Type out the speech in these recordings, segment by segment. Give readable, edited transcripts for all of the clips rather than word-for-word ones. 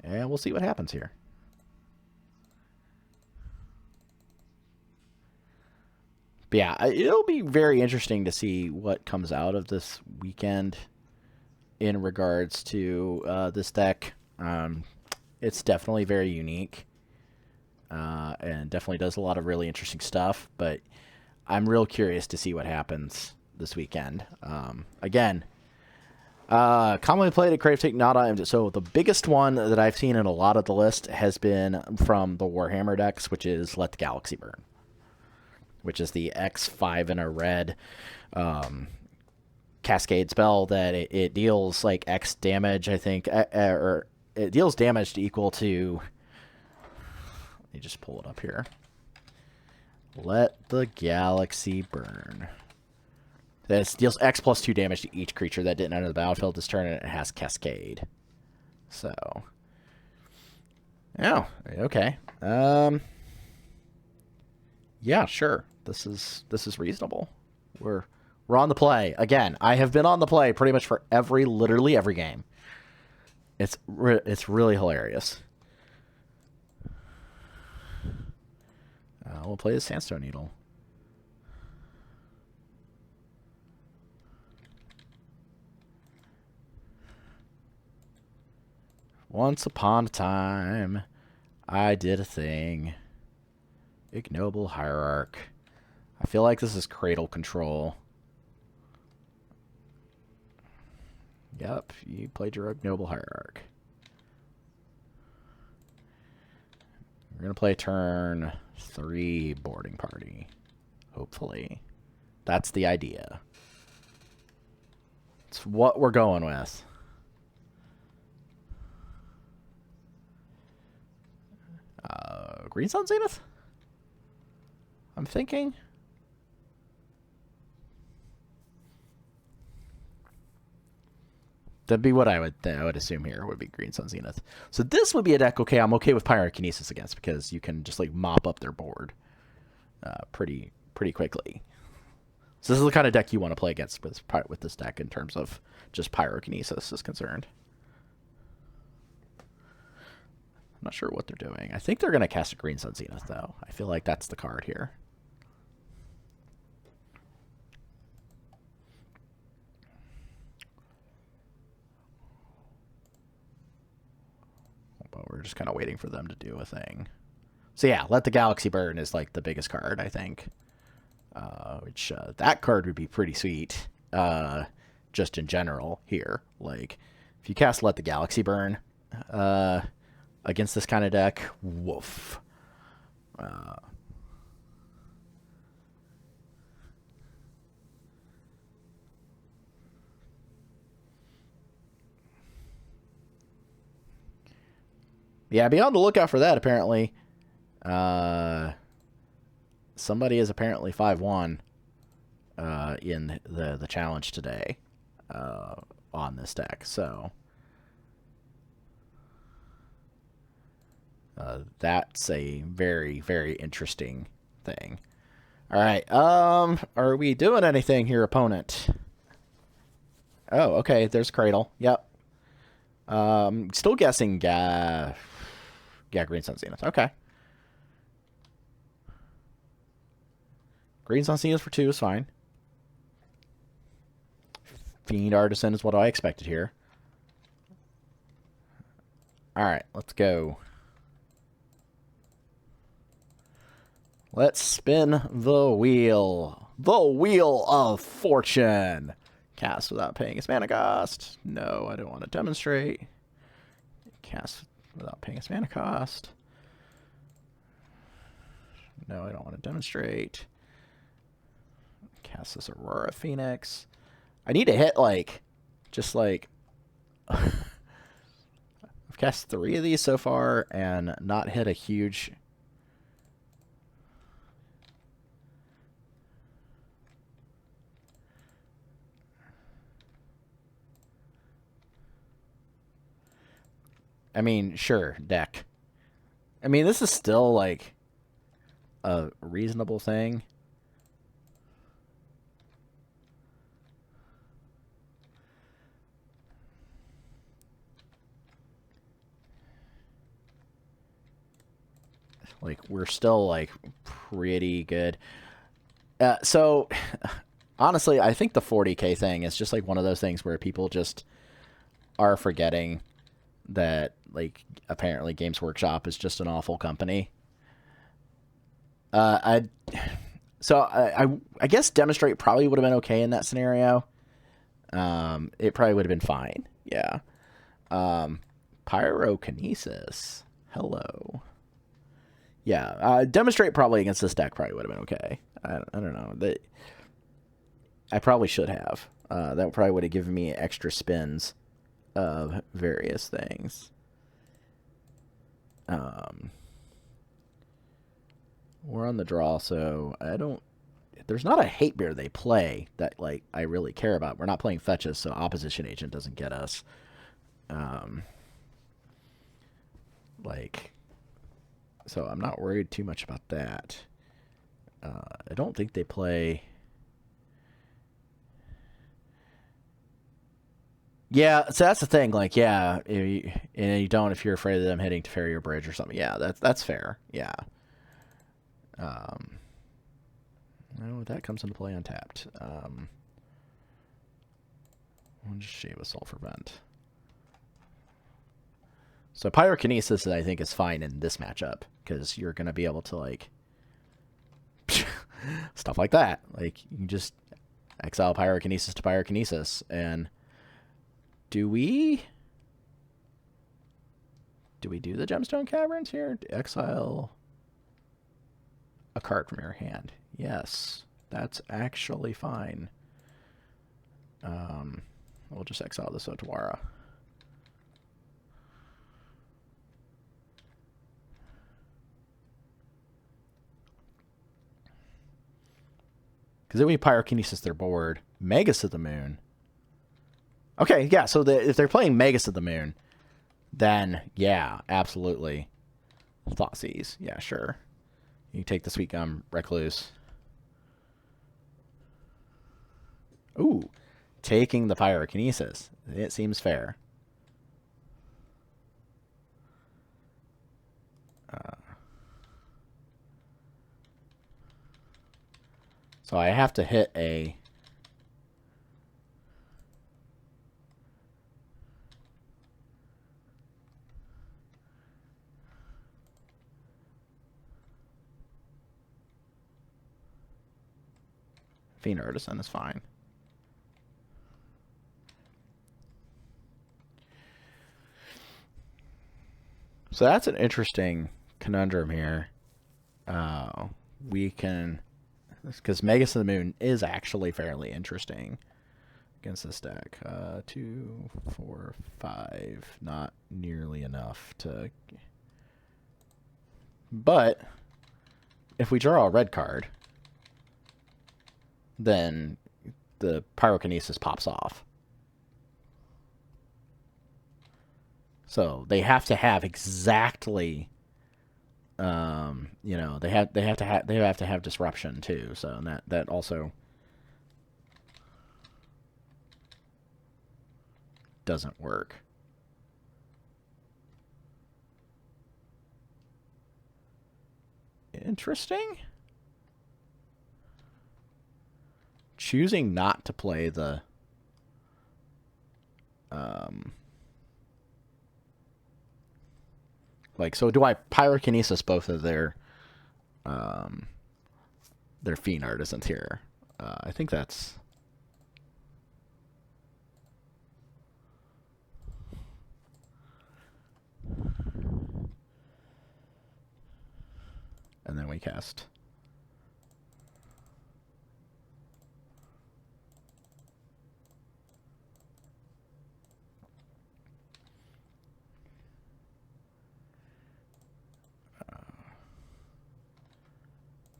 And we'll see what happens here. But yeah, it'll be very interesting to see what comes out of this weekend in regards to this deck. It's definitely very unique and definitely does a lot of really interesting stuff, but I'm real curious to see what happens this weekend. Again, commonly played at Crave Take Nada. So the biggest one that I've seen in a lot of the list has been from the Warhammer decks, which is Let the Galaxy Burn, which is the X5 in a red Cascade spell that it deals like X damage, I think, or it deals damage equal to... Let me just pull it up here. Let the Galaxy Burn. This deals X plus 2 damage to each creature that didn't enter the battlefield this turn, and it has Cascade. So... Oh, okay. Yeah, sure. This is reasonable. We're on the play. Again, I have been on the play pretty much for literally every game. It's really hilarious. We'll play the Sandstone Needle. Once upon a time, I did a thing. Ignoble Hierarch. I feel like this is Cradle Control. Yep, you played your Ignoble Hierarch. We're going to play turn 3 Boarding Party. Hopefully. That's the idea. It's what we're going with. Green Sun Zenith? I'm thinking. That'd be what I would assume here would be Green Sun Zenith. So this would be a deck, okay, I'm okay with Pyrokinesis against, because you can just like mop up their board pretty quickly. So this is the kind of deck you want to play against with this deck in terms of just Pyrokinesis is concerned. I'm not sure what they're doing. I think they're going to cast a Green Sun Zenith, though. I feel like that's the card here. But we're just kind of waiting for them to do a thing. So yeah, Let the Galaxy Burn is like the biggest card, I think. Which that card would be pretty sweet. Just in general here. Like, if you cast Let the Galaxy Burn... against this kind of deck, woof. Yeah, be on the lookout for that, apparently. Somebody is apparently 5-1 in the challenge today on this deck, so... that's a very, very interesting thing. All right. Are we doing anything here, opponent? Oh, okay. There's Cradle. Yep. Still guessing. Yeah, Green Sun Zenith. Okay. Green Sun Zenith for 2 is fine. Fiend Artisan is what I expected here. All right. Let's go. Let's spin the wheel. The Wheel of Fortune. Cast without paying its mana cost. No, I don't want to demonstrate. Cast without paying its mana cost. No, I don't want to demonstrate. Cast this Aurora Phoenix. I need to hit, like, just like... I've cast 3 of these so far and not hit a huge... I mean, sure, deck. I mean, this is still, like, a reasonable thing. Like, we're still, like, pretty good. So, honestly, I think the 40K thing is just, like, one of those things where people just are forgetting that, like, apparently Games Workshop is just an awful company. I guess Demonstrate probably would have been okay in that scenario. It probably would have been fine. Yeah. Pyrokinesis. Hello. Yeah. Demonstrate probably against this deck probably would have been okay. I don't know. I probably should have. That probably would have given me extra spins of various things. We're on the draw, so I don't... There's not a hate bear they play that, like, I really care about. We're not playing fetches, so Opposition Agent doesn't get us. So I'm not worried too much about that. I don't think they play... Yeah, so that's the thing. Like, yeah, you don't if you're afraid of them hitting to Farrier Bridge or something. Yeah, that's fair. Yeah. No, that comes into play untapped. We'll just shave a Sulfur Vent. So Pyrokinesis, I think, is fine in this matchup because you're going to be able to, like, stuff like that. Like, you can just exile Pyrokinesis to Pyrokinesis. And do we do the Gemstone Caverns here? Exile a card from your hand. Yes, that's actually fine. We'll just exile this Otawara. Because then we Pyrokinesis their board. Magus of the Moon. Okay, yeah, so if they're playing Magus of the Moon, then, yeah, absolutely. Thoughtseize. Yeah, sure. You take the Sweet Gum Recluse. Ooh, taking the Pyrokinesis. It seems fair. So I have to hit a... Fiend Artisan is fine. So that's an interesting conundrum here. We can... Because Magus of the Moon is actually fairly interesting against this deck. 2, 4, 5. Not nearly enough to... But if we draw a red card, then the Pyrokinesis pops off. So they have to have exactly... you know, they have to have disruption too. So that also doesn't work. Interesting. Choosing not to play the like, so do I Pyrokinesis both of their Fiend Artisans here? I think that's... And then we cast...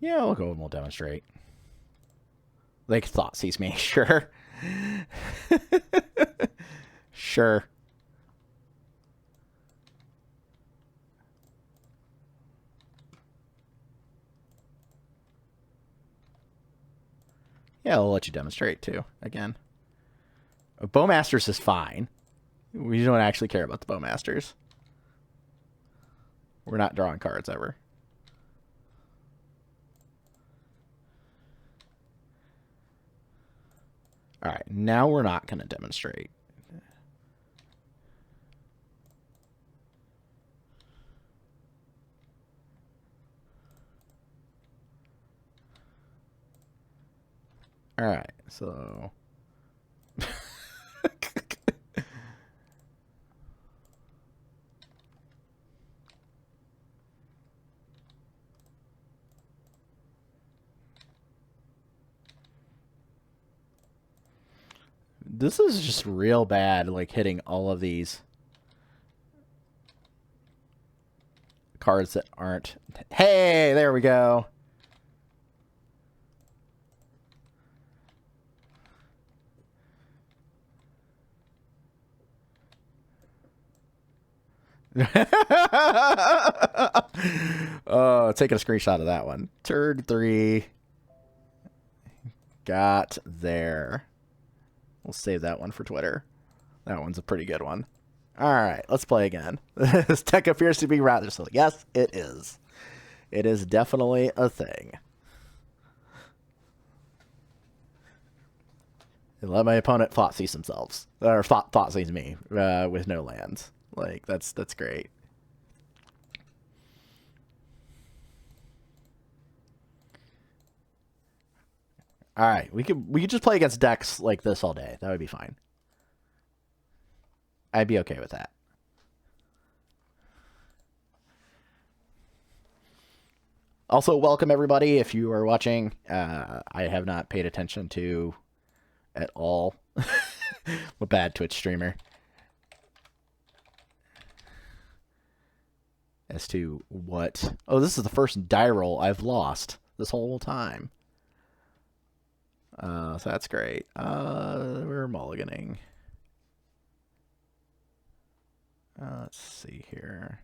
Yeah, we'll go and we'll demonstrate. Like, Thoughtseize me, sure. Sure. Yeah, I'll let you demonstrate too, again. Bowmasters is fine. We don't actually care about the Bowmasters. We're not drawing cards ever. All right, now we're not going to demonstrate. All right, so this is just real bad, like hitting all of these cards that aren't. Hey, there we go. Oh, taking a screenshot of that one. Turd 3. Got there. We'll save that one for Twitter. That one's a pretty good one. All right, let's play again. This deck appears to be rather silly. Yes, it is. It is definitely a thing. And let my opponent thought-seize themselves. Or thought-seize me with no lands. Like, that's great. All right, we could just play against decks like this all day. That would be fine. I'd be okay with that. Also, welcome everybody if you are watching. I have not paid attention to at all. I'm a bad Twitch streamer. As to what... Oh, this is the first die roll I've lost this whole time. So that's great. We're mulliganing. Let's see here.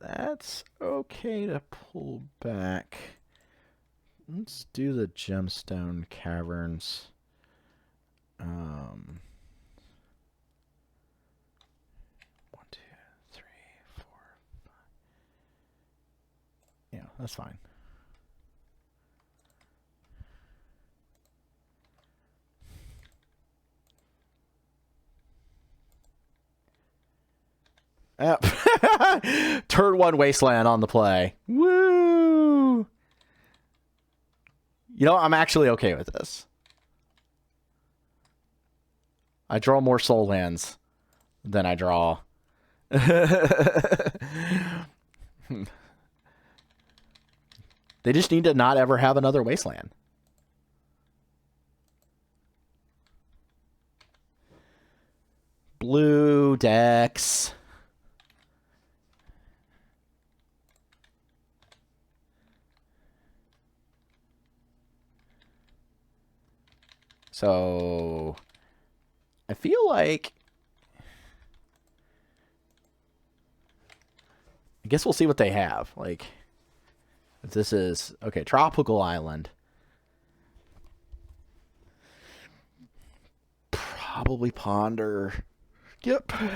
That's okay to pull back. Let's do the Gemstone Caverns. 1, 2, 3, 4, 5. Yeah, that's fine. Turn 1 Wasteland on the play. Woo! You know, I'm actually okay with this. I draw more soul lands than I draw. They just need to not ever have another Wasteland. Blue decks. So I feel like I guess we'll see what they have. Like if this is okay, Tropical Island. Probably Ponder. Yep. We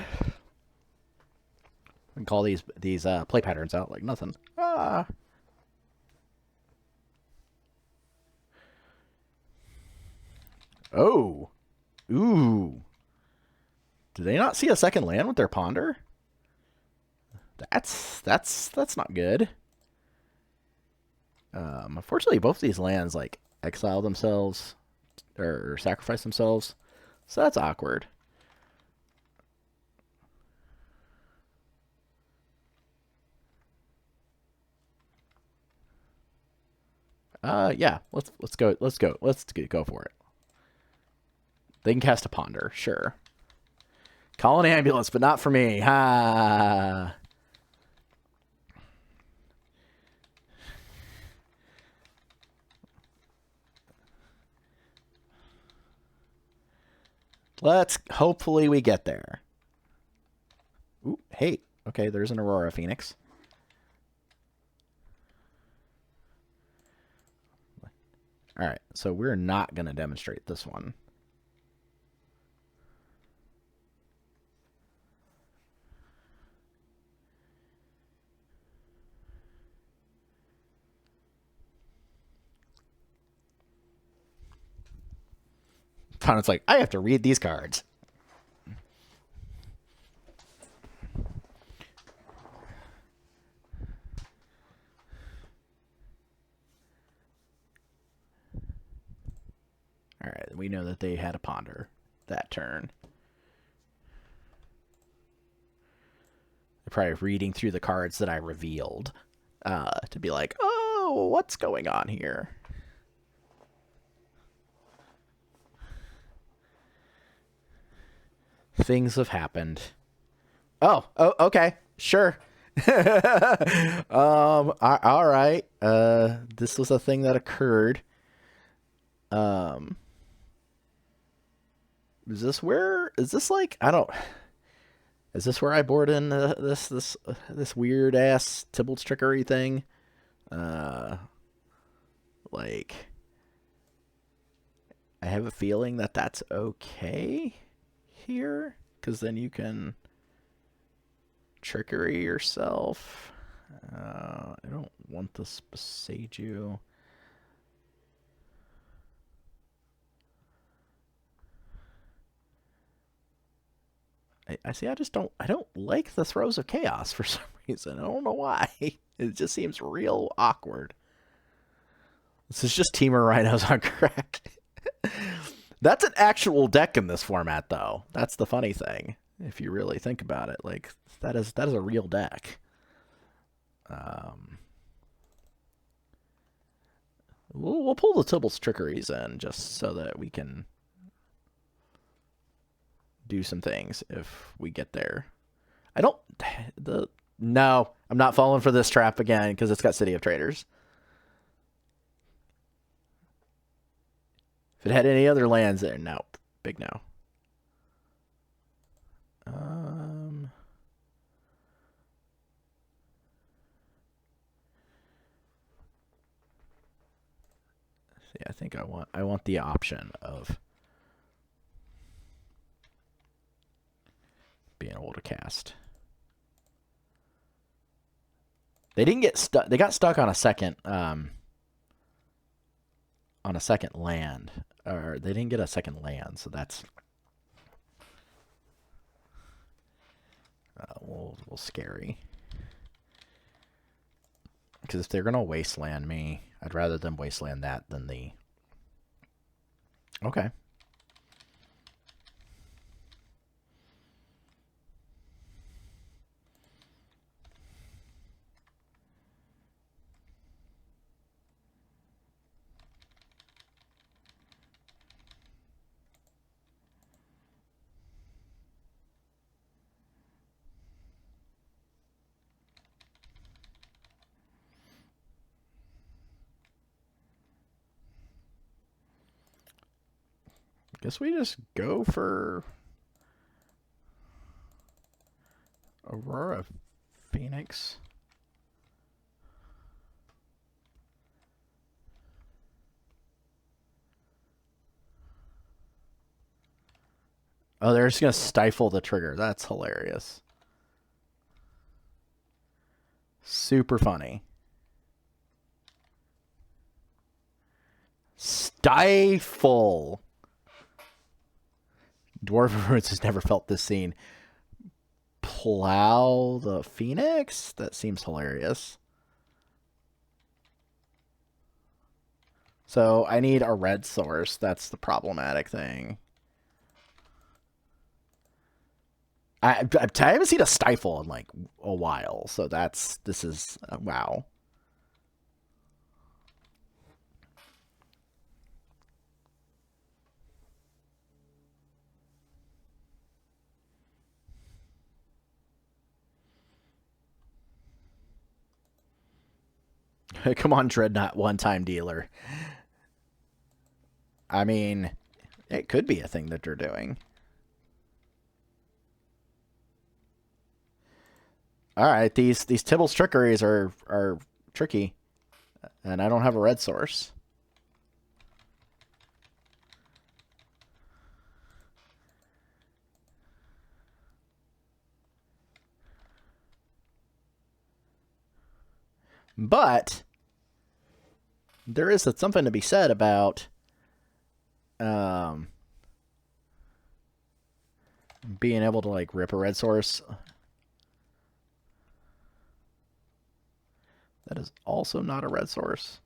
can call these play patterns out like nothing. Ah. Oh. Ooh. Do they not see a second land with their Ponder? That's not good. Unfortunately, both of these lands like exile themselves or sacrifice themselves, so that's awkward. Yeah, let's go for it. They can cast a Ponder, sure. Call an ambulance, but not for me. Ha. Let's hopefully we get there. Ooh, hey, okay, there's an Aurora Phoenix. All right, so we're not going to demonstrate this one. Opponent's like, I have to read these cards. All right, we know that they had a ponder that turn. They're probably reading through the cards that I revealed to be like, oh, what's going on here? Things have happened. Oh, okay, sure. All right. This was a thing that occurred. Is this where? Is this like? I don't. Is this where I board in this weird ass Tybalt's trickery thing? Like, I have a feeling that that's okay here, because then you can trickery yourself. I don't want this Beseiju. I see. I don't like the throws of chaos for some reason. I don't know why. It just seems real awkward. This is just Teamer Rhinos on crack. That's an actual deck in this format, though. That's the funny thing. If you really think about it, like that is a real deck. We'll pull the Tybalt's trickeries in just so that we can do some things if we get there. No, I'm not falling for this trap again because it's got City of Traders. If it had any other lands there, no. Big no. See, I think I want the option of being able to cast. They didn't get stuck. They got stuck on a second land, or they didn't get a second land, so that's well scary. Because if they're gonna wasteland me, I'd rather them wasteland that than the. Okay. Guess we just go for Aurora Phoenix. Oh, they're just going to stifle the trigger. That's hilarious. Super funny. Stifle. Dwarf of Ruins has never felt this scene. Plow the Phoenix? That seems hilarious. So I need a red source. That's the problematic thing. I haven't seen a stifle in like a while, so this is wow. Come on, Dreadnought, one-time dealer. I mean, it could be a thing that they're doing. All right, these Tybalt's trickeries are tricky, and I don't have a red source. But there is something to be said about being able to, like, rip a red source. That is also not a red source.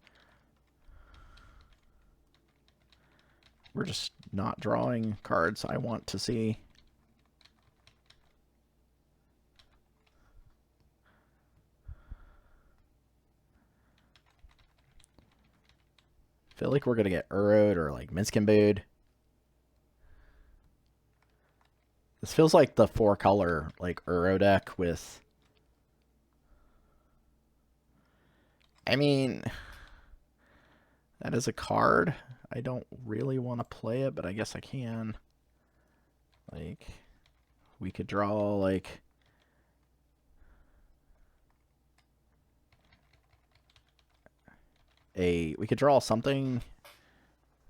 We're just not drawing cards I want to see. Feel like we're gonna get Urod or like Minskenbooed. This feels like the 4-color like Uro deck with. I mean, that is a card. I don't really want to play it, but I guess I can. Like, we could draw like. We could draw something.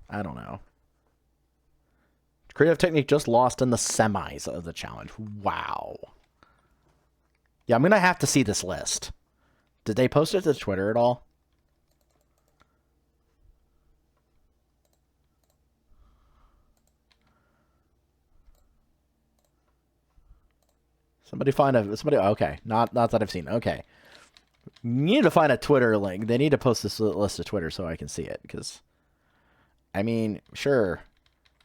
I don't know. Creative Technique just lost in the semis of the challenge. Wow. Yeah, I'm going to have to see this list. Did they post it to Twitter at all? Somebody find a... Okay. Not that I've seen. Okay. You need to find a Twitter link. They need to post this list to Twitter so I can see it. Because, I mean, sure.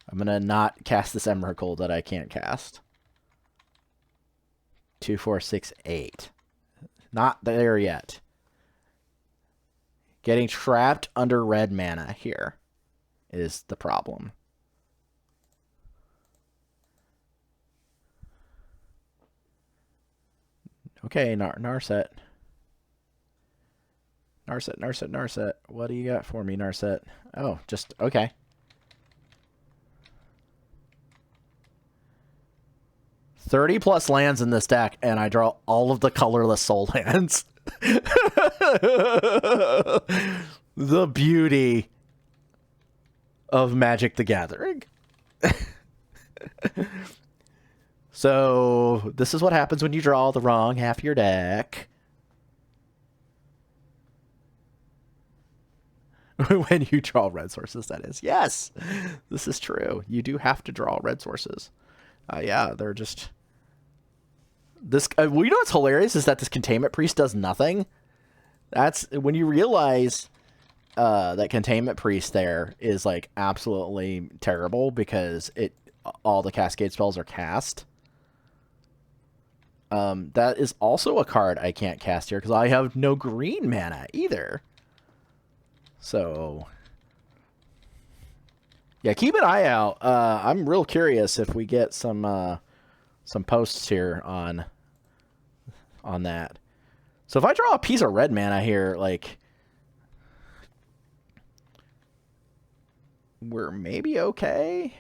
I'm going to not cast this Emrakul that I can't cast. 2, 4, 6, 8. Not there yet. Getting trapped under red mana here is the problem. Okay, Narset. Narset. What do you got for me, Narset? Oh, just, okay. +30 lands in this deck, and I draw all of the colorless soul lands. The beauty of Magic the Gathering. So, this is what happens when you draw the wrong half of your deck. When you draw red sources, that is. Yes, this is true. You do have to draw red sources. Yeah, they're just... This. Well, you know what's hilarious is that this Containment Priest does nothing. That's when you realize that Containment Priest there is like absolutely terrible because all the Cascade spells are cast. That is also a card I can't cast here because I have no green mana either. So, yeah, keep an eye out. I'm real curious if we get some posts here on that. So if I draw a piece of red mana here, like, we're maybe okay.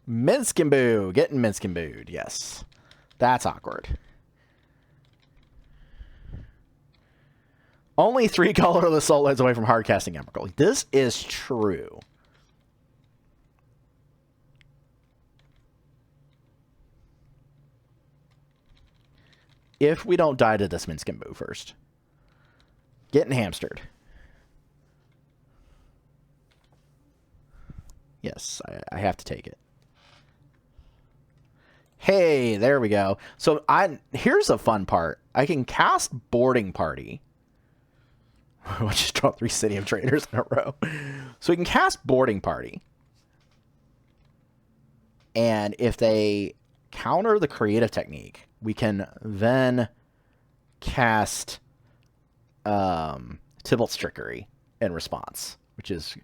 Minskenboo, getting Minskenbooed, yes. That's awkward. Only 3 colorless soul lands away from hard casting Emrakul. This is true. If we don't die to this Minskenboo first. Getting hamstered. Yes, I have to take it. Hey, there we go. So here's a fun part. I can cast Boarding Party. I'll just draw 3 City Traders in a row. So we can cast Boarding Party. And if they counter the Creative Technique, we can then cast Tybalt's Trickery in response, which is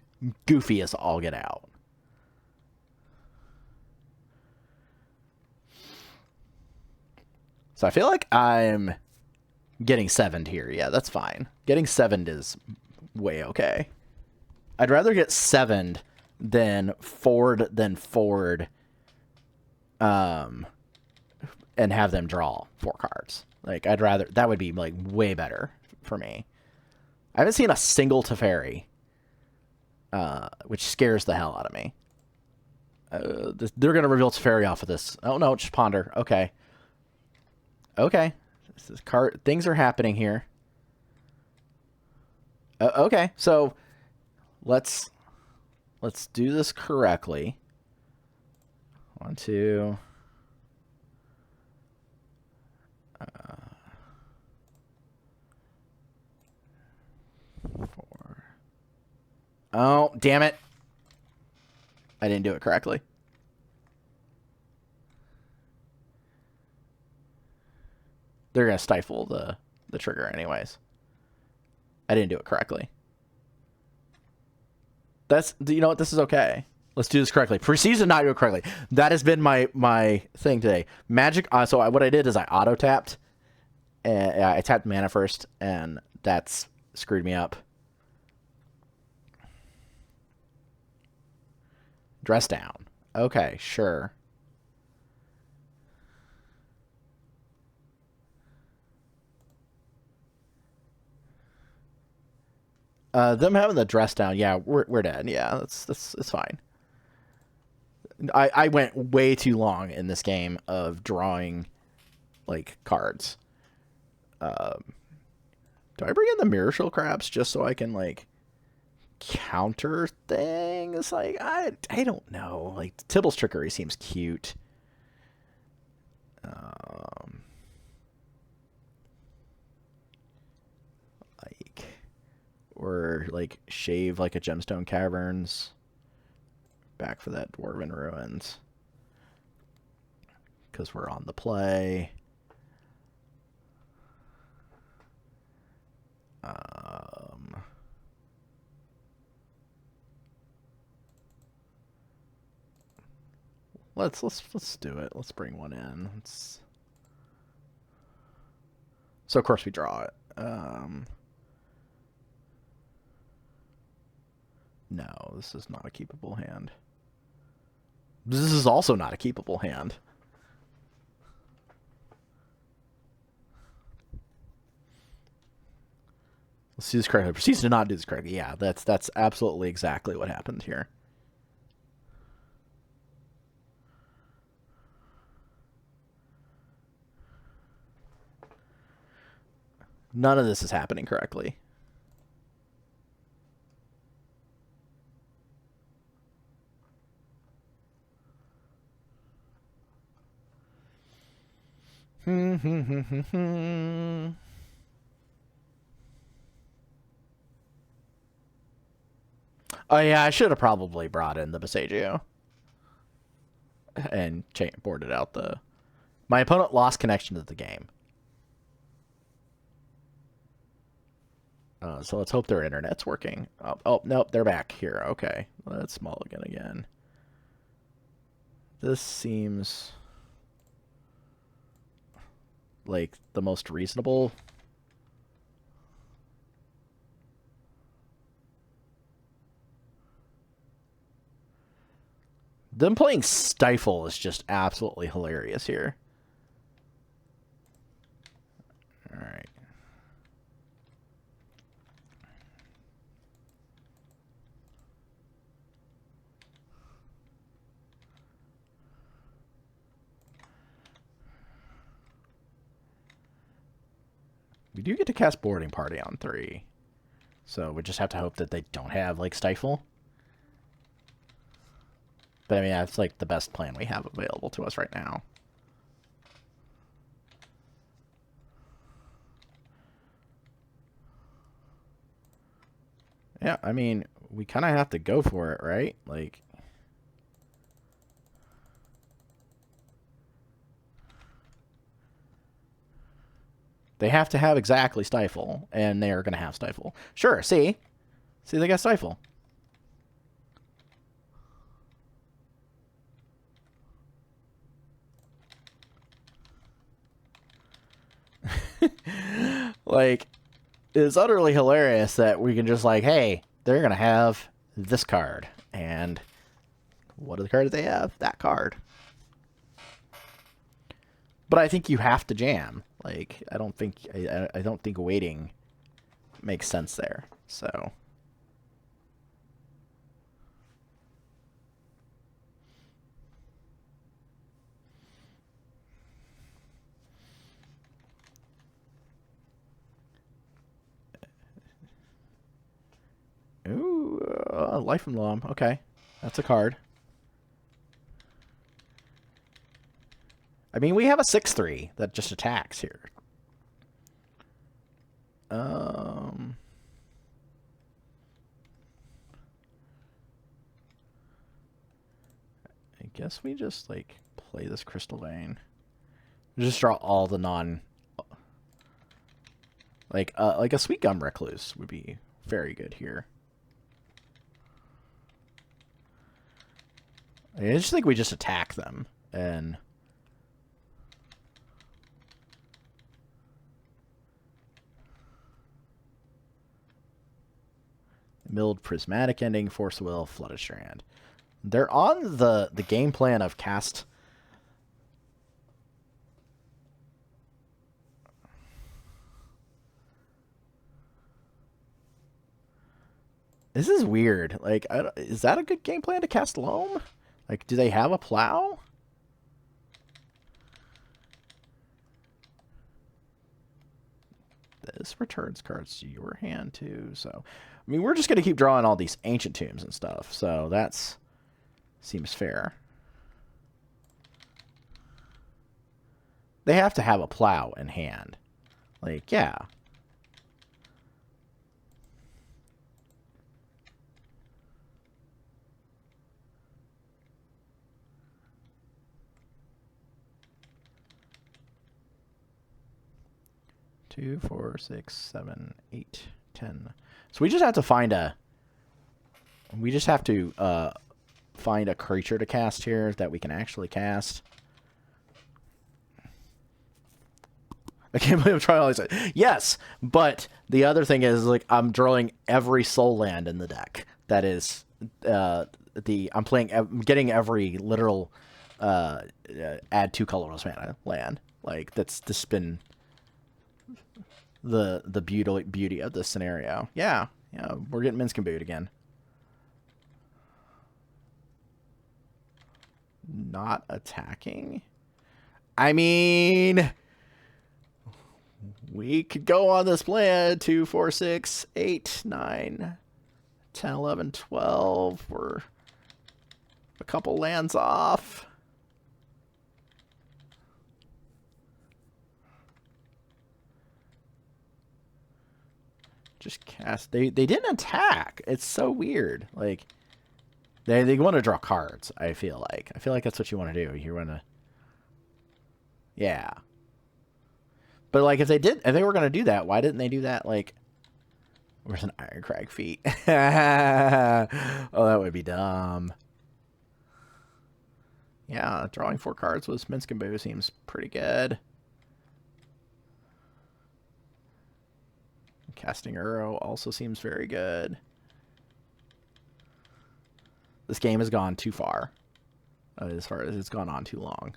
goofy as all get out. So I feel like I'm getting 7'd here. Yeah, that's fine. Getting 7'd is way okay. I'd rather get 7'd than forward and have them draw 4 cards. Like, I'd rather... That would be, like, way better for me. I haven't seen a single Teferi, which scares the hell out of me. They're going to reveal Teferi off of this. Oh, no, just Ponder. Okay. Okay. This is things are happening here. Okay, so let's do this correctly. 1, 2. 4. Oh, damn it. I didn't do it correctly. They're going to stifle the trigger anyways. I didn't do it correctly. You know what? This is okay. Let's do this correctly. Proceed to not do it correctly. That has been my thing today. Magic. So what I did is I auto tapped. And I tapped mana first, and that's screwed me up. Dress down. Okay, sure. Them having the dress down, yeah, we're dead. Yeah, that's fine. I went way too long in this game of drawing like cards. Do I bring in the Miracle Crabs just so I can like counter things? Like I don't know. Like Tibble's Trickery seems cute. Or like shave like a Gemstone Caverns. Back for that Dwarven Ruins. Because we're on the play. Let's do it. Let's bring one in. So of course we draw it. No, this is not a keepable hand. This is also not a keepable hand. Let's do this correctly. Proceeds to not do this correctly. Yeah, that's absolutely exactly what happened here. None of this is happening correctly. Oh yeah, I should have probably brought in the Besagio and boarded out the. My opponent lost connection to the game. So let's hope their internet's working. Oh, nope, they're back here. Okay, let's mulligan again. This seems like the most reasonable. Them playing Stifle is just absolutely hilarious here. All right. We do get to cast Boarding Party on 3. So we just have to hope that they don't have, like, Stifle. But, I mean, that's, like, the best plan we have available to us right now. Yeah, I mean, we kind of have to go for it, right? Like... They have to have exactly Stifle, and they are going to have Stifle. Sure, see? See, they got Stifle. Like, it's utterly hilarious that we can just like, hey, they're going to have this card. And what are the cards they have? That card. But I think you have to jam. Like, I don't think waiting makes sense there. So ooh, Life from Loam. Okay, that's a card. I mean, we have a 6/3 that just attacks here. I guess we just like play this Crystal Vein. Just draw all the non, like a Sweet Gum Recluse would be very good here. I just think we just attack them and Milled Prismatic Ending, Force Will, Flooded Strand. They're on the game plan of cast. This is weird. Like, is that a good game plan to cast Loam? Like, do they have a plow? This returns cards to your hand, too. So, I mean, we're just going to keep drawing all these Ancient Tombs and stuff. So, that's seems fair. They have to have a plow in hand. Like, yeah. Two, 4, 6, 7, 8, 10. So we just have to find a. We just have to find a creature to cast here that we can actually cast. I can't believe I'm trying all these. Yes, but the other thing is, like, I'm drawing every soul land in the deck. That is I'm getting every literal add 2 colorless mana land. Like, that's just been the beauty of this scenario. Yeah, we're getting Minsc and Boot again. Not attacking. I mean, we could go on this plan. 2, 4, 6, 8, 9, 10, 11, 12. We're a couple lands off. Just cast. They didn't attack. It's so weird. Like, they want to draw cards. I feel like that's what you want to do. You want to. Yeah. But like, if they were gonna do that, why didn't they do that? Like, where's an Ironcrag feat? Oh, that would be dumb. Yeah, drawing 4 cards with Minsc and Boo seems pretty good. Casting Uro also seems very good. This game has gone too far. As far as it's gone on too long.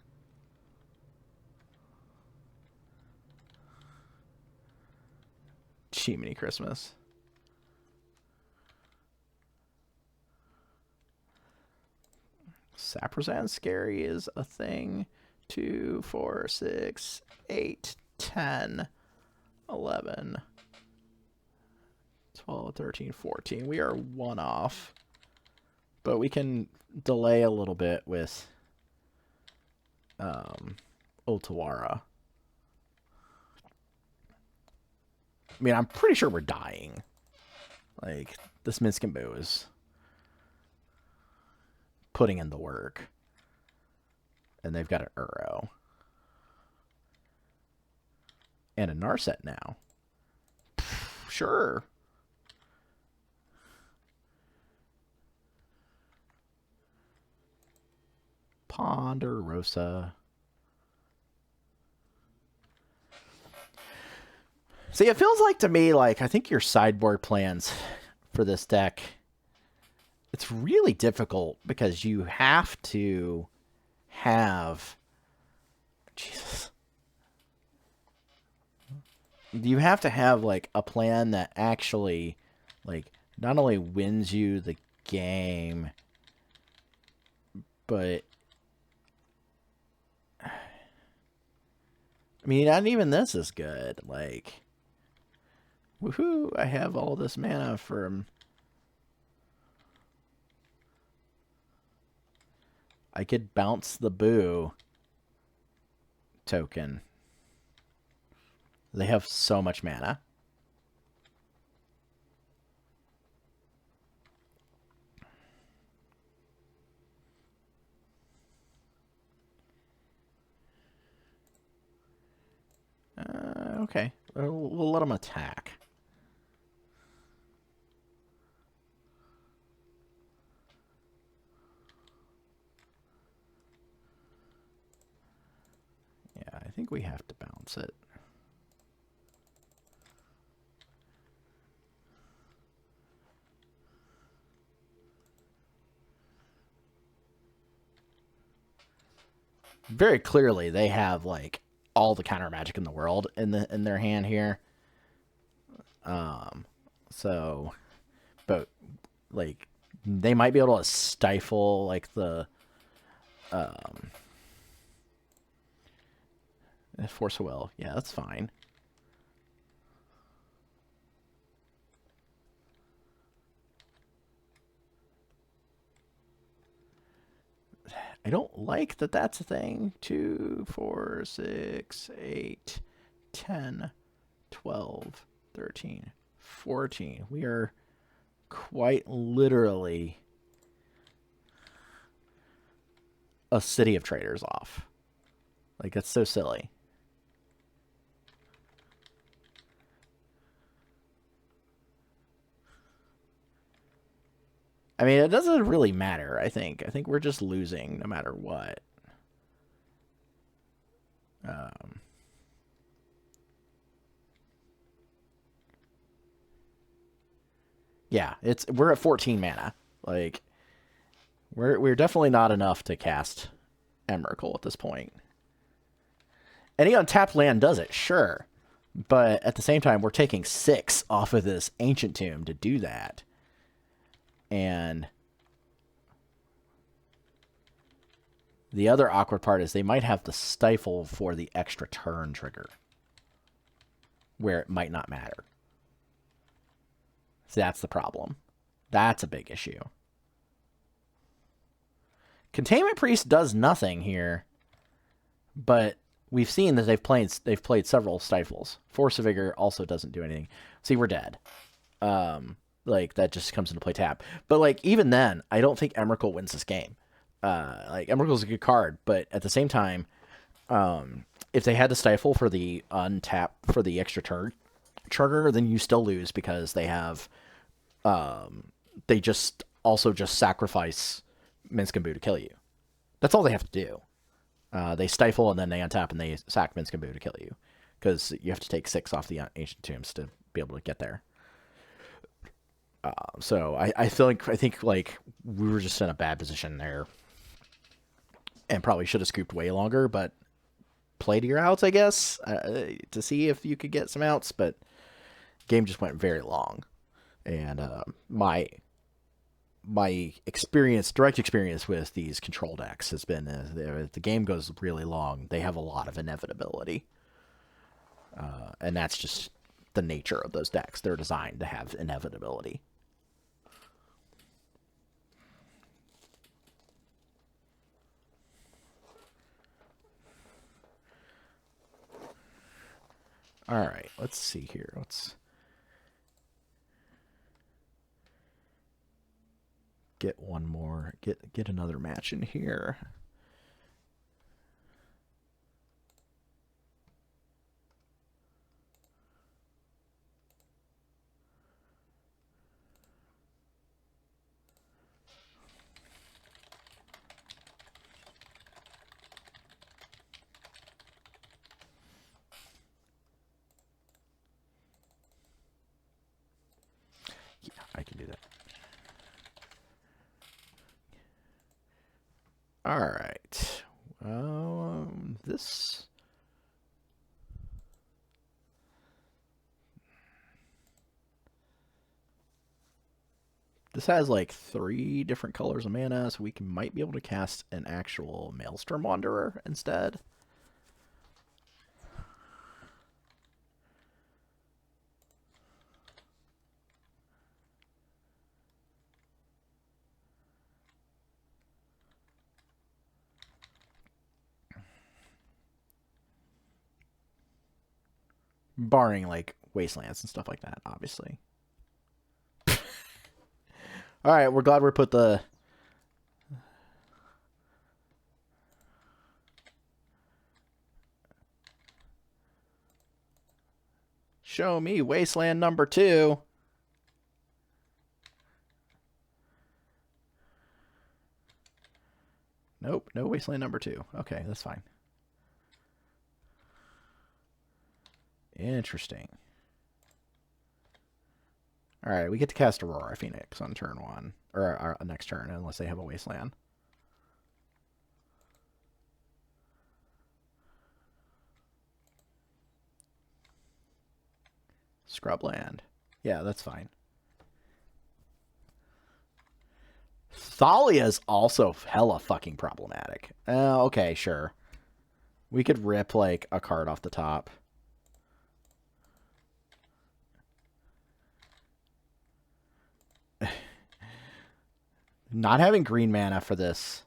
Chimney Christmas. Saprozan Scary is a thing. 2, 4, 6, 8, 10, 11, 12, 13, 14. We are 1 off. But we can delay a little bit with Otawara. I mean, I'm pretty sure we're dying. Like, this Minsc and Boo is putting in the work. And they've got an Uro. And a Narset now. Sure. Ponderosa. See, it feels like to me, like, I think your sideboard plans for this deck, it's really difficult because you have to have, Jesus, you have to have, like, a plan that actually, like, not only wins you the game, but, I mean, not even this is good. Like, woohoo, I have all this mana from... I could bounce the Boo token. They have so much mana. Okay. We'll let them attack. Yeah, I think we have to bounce it. Very clearly, they have like all the counter magic in the world in their hand here. So, but like they might be able to stifle like the force of will. Yeah, that's fine. I don't like that that's a thing. 2, 4, 6, 8, 10, 12, 13, 14. We are quite literally a city of traders off. Like, that's so silly. I mean, it doesn't really matter, I think. I think we're just losing no matter what. Yeah, we're at 14 mana. Like, we're definitely not enough to cast Emrakul at this point. Any untapped land does it, sure. But at the same time, we're taking 6 off of this Ancient Tomb to do that. And the other awkward part is they might have the stifle for the extra turn trigger, where it might not matter. So that's the problem. That's a big issue. Containment Priest does nothing here, but we've seen that they've played several stifles. Force of Vigor also doesn't do anything. See, we're dead. Like, that just comes into play tap. But like, even then, I don't think Emrakul wins this game. Like, Emrakul's a good card, but at the same time, if they had to stifle for the untap for the extra turn trigger, then you still lose because they have they just sacrifice Minskamboo to kill you. That's all they have to do. They stifle and then they untap and they sack Minskamboo to kill you, because you have to take 6 off the Ancient Tombs to be able to get there. So I think like we were just in a bad position there, and probably should have scooped way longer, but play to your outs, I guess, to see if you could get some outs. But game just went very long, and my direct experience with these control decks has been if the game goes really long, they have a lot of inevitability, and that's just the nature of those decks. They're designed to have inevitability. All right, let's see here. Let's get one more. Get another match in here. Yeah, I can do that. All right. This. This has like 3 different colors of mana, so we might be able to cast an actual Maelstrom Wanderer instead. Barring, like, wastelands and stuff like that, obviously. Alright, we're glad we put the... Show me wasteland number 2. Nope, no wasteland number 2. Okay, that's fine. Interesting. Alright, we get to cast Aurora Phoenix on turn 1. Or our next turn, unless they have a wasteland. Scrubland. Yeah, that's fine. Thalia's also hella fucking problematic. Okay, sure. We could rip, like, a card off the top. Not having green mana for this.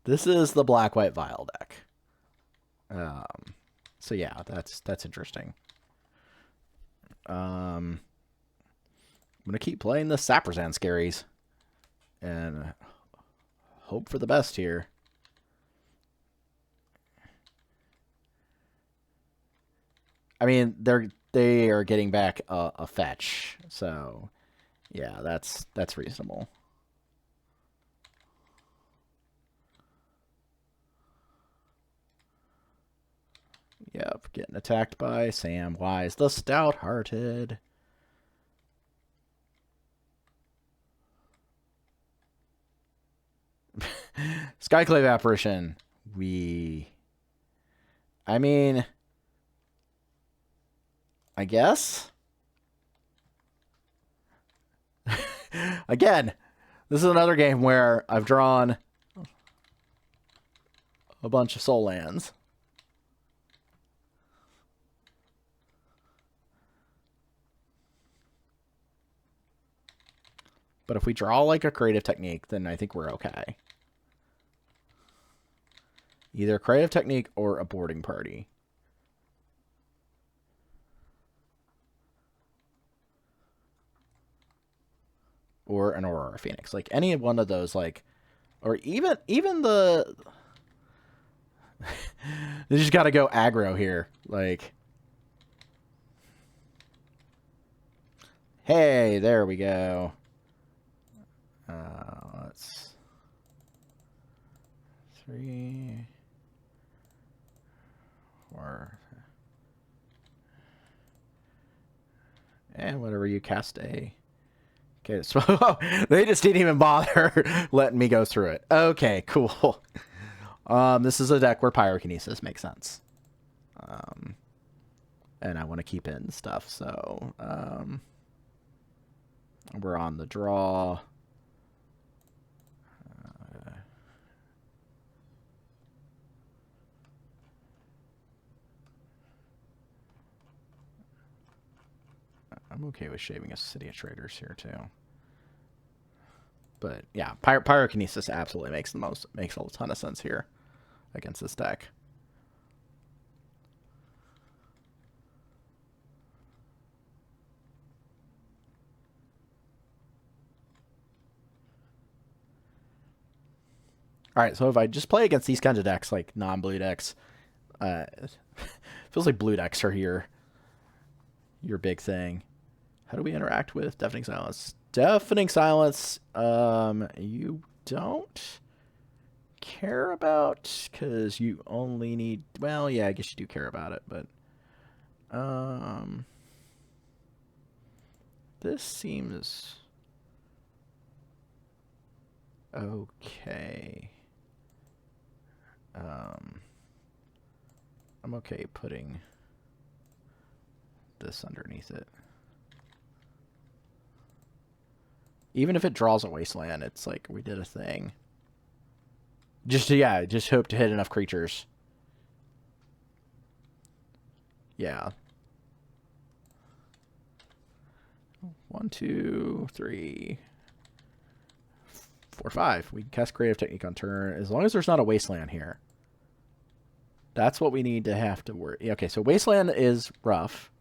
This is the black-white Vial deck. So yeah, that's interesting. I'm gonna keep playing the Saprazan Scaries and hope for the best here. I mean, they are getting back a fetch, so yeah, that's reasonable. Yep, getting attacked by Samwise the Stout-Hearted. Skyclave Apparition. I mean, I guess? Again, this is another game where I've drawn a bunch of soul lands. But if we draw like a creative technique, then I think we're okay. Either creative technique or a boarding party. Or an Aurora Phoenix. Like any one of those, like, or even the they just gotta go aggro here. Like, hey, there we go. Let's 3, 4, and whatever you cast a. Okay, so they just didn't even bother letting me go through it. Okay, cool. This is a deck where Pyrokinesis makes sense. And I want to keep in stuff, so we're on the draw. I'm okay with shaving a City of Traders here too. But yeah, Pyrokinesis absolutely makes a ton of sense here against this deck. All right, so if I just play against these kinds of decks, like non-blue decks, feels like blue decks are your big thing. How do we interact with Deafening Silence? Deafening Silence, you don't care about, because you only need, well, yeah, I guess you do care about it, but this seems okay. I'm okay putting this underneath it. Even if it draws a wasteland, it's like we did a thing. Just hope to hit enough creatures. Yeah. 1, 2, 3, 4, 5. We can cast Creative Technique on turn as long as there's not a Wasteland here. That's what we need to have to worry. Okay, so Wasteland is rough.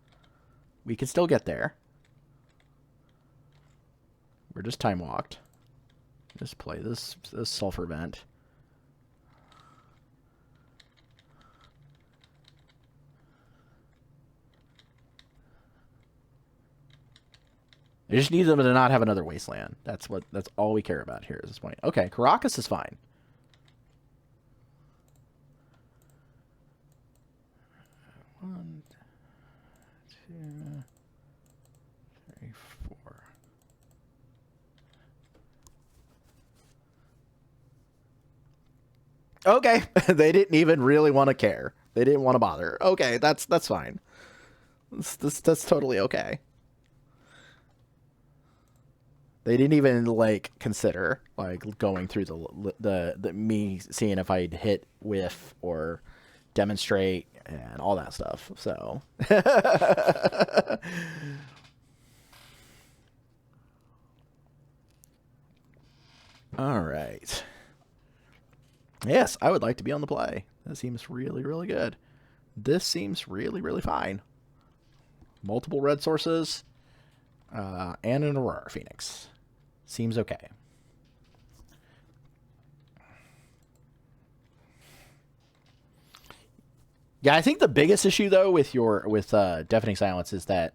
We can still get there. We're just time walked. Just play this Sulfur Vent. I just need them to not have another Wasteland. That's all we care about here at this point. Okay, Caracas is fine. One, 2, 3, 4. Okay, they didn't even really want to care. They didn't want to bother. Okay, that's fine. That's totally okay. They didn't even like consider like going through the me seeing if I'd hit, whiff, or demonstrate and all that stuff. So all right. Yes, I would like to be on the play. That seems really, really good. This seems really, really fine. Multiple red sources and an Aurora Phoenix. Seems okay. Yeah, I think the biggest issue though with Deafening Silence is that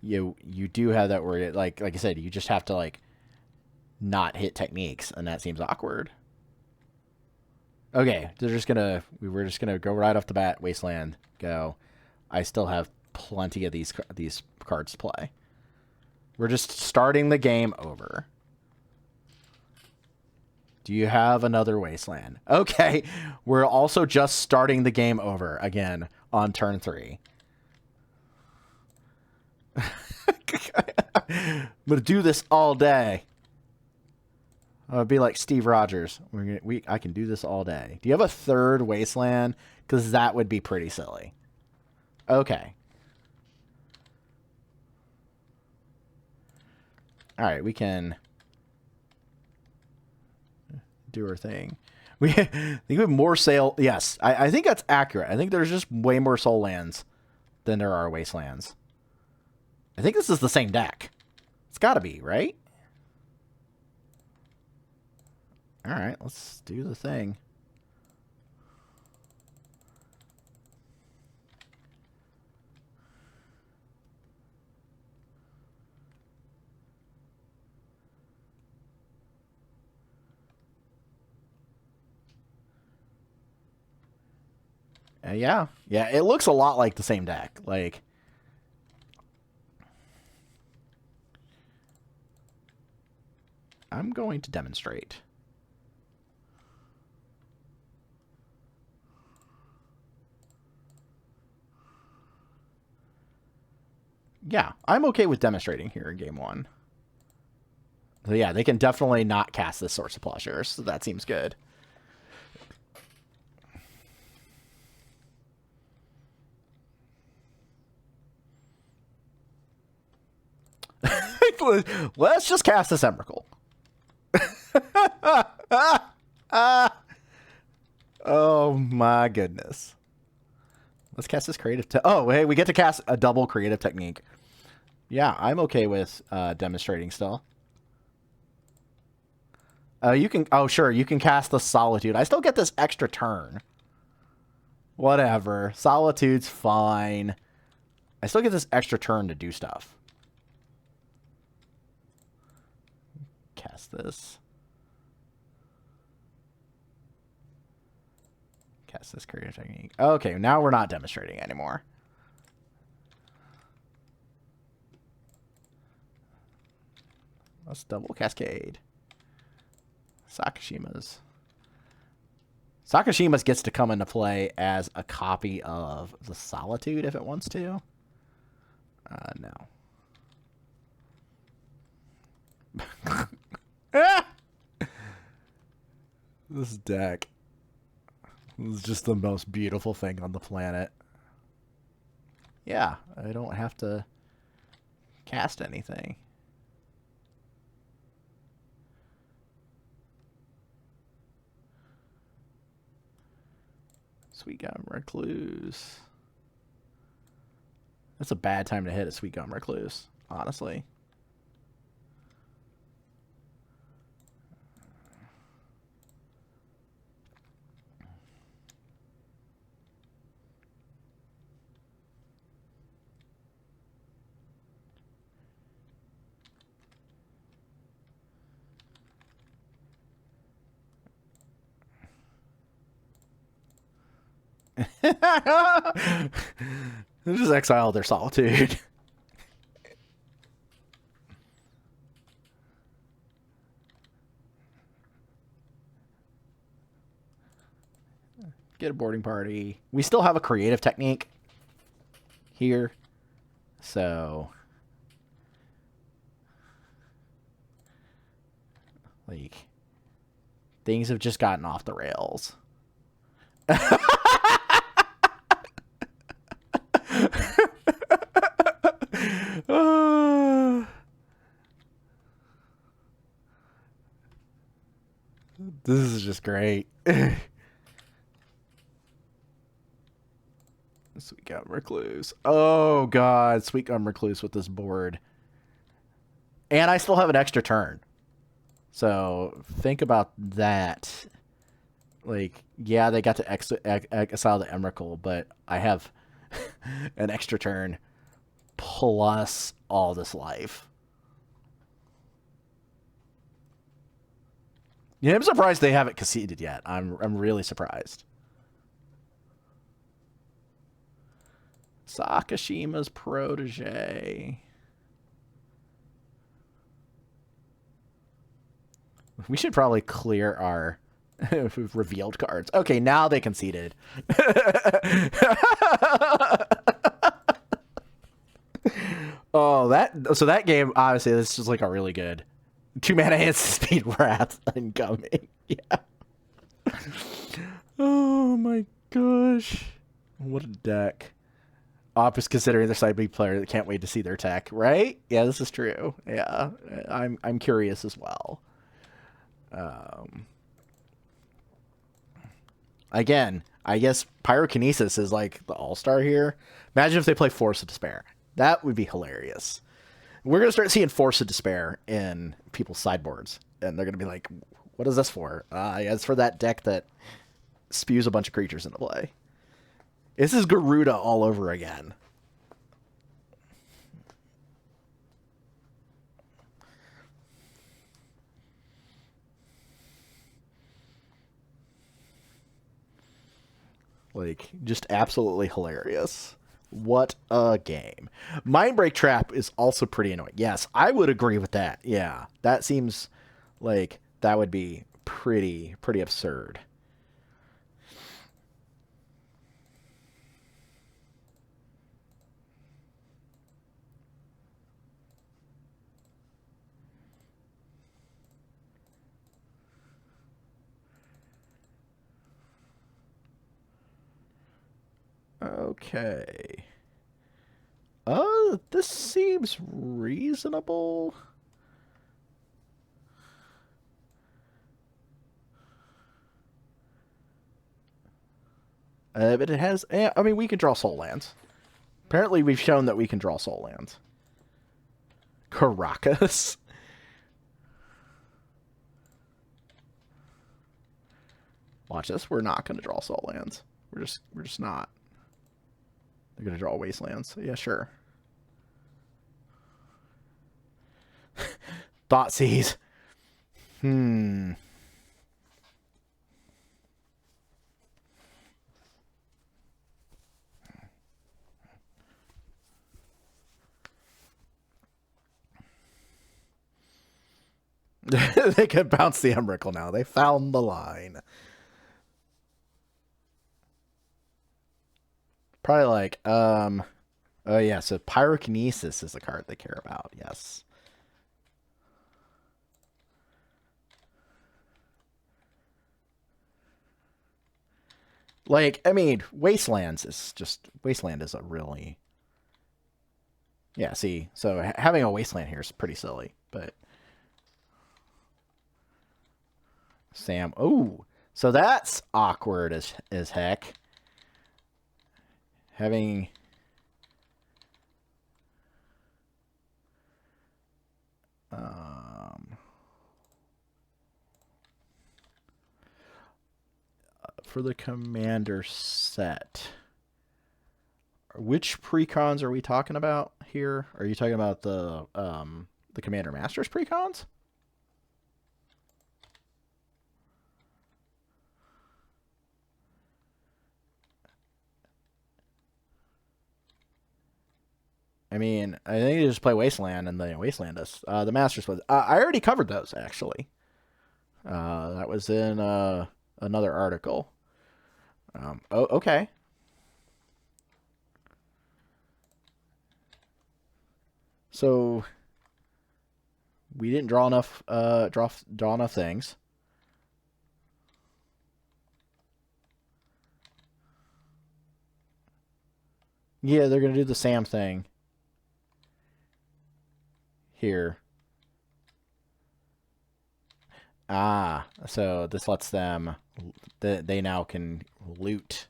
you do have that where like I said, you just have to like not hit techniques, and that seems awkward. Okay, we're just gonna go right off the bat. Wasteland, go. I still have plenty of these cards to play. We're just starting the game over. Do you have another Wasteland? Okay, we're also just starting the game over again on turn 3. I'm gonna do this all day. I'll be like Steve Rogers. I can do this all day. Do you have a third Wasteland? Because that would be pretty silly. Okay. All right, we can do our thing. We have more sale. Yes, I think that's accurate. I think there's just way more soul lands than there are Wastelands. I think this is the same deck. It's got to be, right? All right, let's do the thing. Yeah, it looks a lot like the same deck. Like, I'm going to demonstrate. Yeah, I'm okay with demonstrating here in game 1. So yeah, they can definitely not cast this Source of Pleasure, so that seems good. Let's just cast this Emrakul. Oh my goodness. Let's cast this creative. Oh, hey, we get to cast a double creative technique. Yeah, I'm okay with demonstrating still. You can. Oh, sure. You can cast the Solitude. I still get this extra turn. Whatever. Solitude's fine. I still get this extra turn to do stuff. Cast this. Cast this creative technique. Okay, now we're not demonstrating anymore. Let's double Cascade. Sakashima's. Sakashima's gets to come into play as a copy of the Solitude if it wants to. No. This deck is just the most beautiful thing on the planet. Yeah, I don't have to cast anything. Sweet Gum Recluse. That's a bad time to hit a Sweet Gum Recluse, honestly. Just exile their solitude. Get a boarding party. We still have a creative technique here. So, like, things have just gotten off the rails. This is just great. Sweet Gum Recluse. Oh, God. Sweet Gum Recluse with this board. And I still have an extra turn. So think about that. Like, yeah, they got to exile the Emrakul, but I have an extra turn plus all this life. Yeah, I'm surprised they haven't conceded yet. I'm really surprised. Sakashima's protege. We should probably clear our revealed cards. Okay, now they conceded. Oh, that game, obviously, this is like a really good 2-mana instant speed wrath incoming. Yeah. Oh my gosh. What a deck. Opus considering their side B player that can't wait to see their tech, right? Yeah, this is true. Yeah. I'm curious as well. Again, I guess Pyrokinesis is like the all-star here. Imagine if they play Force of Despair. That would be hilarious. We're going to start seeing Force of Despair in people's sideboards. And they're going to be like, what is this for? It's for that deck that spews a bunch of creatures into play. This is Garuda all over again. Like, just absolutely hilarious. What a game. Mindbreak Trap is also pretty annoying. Yes, I would agree with that. Yeah, that seems like that would be pretty absurd. Okay. This seems reasonable. But it has... I mean, we can draw soul lands. Apparently, we've shown that we can draw soul lands. Caracas. Watch this. We're not going to draw soul lands. We're just not. They're going to draw wastelands. Yeah, sure. Thoughtseize. They can bounce the Emrakul now. They found the line. Probably like, oh yeah, so Pyrokinesis is the card they care about, yes. Like, I mean, Wasteland is a really... Yeah, see, so having a Wasteland here is pretty silly, but... Sam, oh, so that's awkward as heck. having for the commander set, which precons are we talking about here? Are you talking about the Commander Masters precons? I mean, I think you just play Wasteland and then Wasteland us. The Masters was. I already covered those, actually. That was in another article. Oh, okay. So we didn't draw enough draw enough things. Yeah, they're gonna do the Sam thing here. Ah, so this lets them. They now can loot.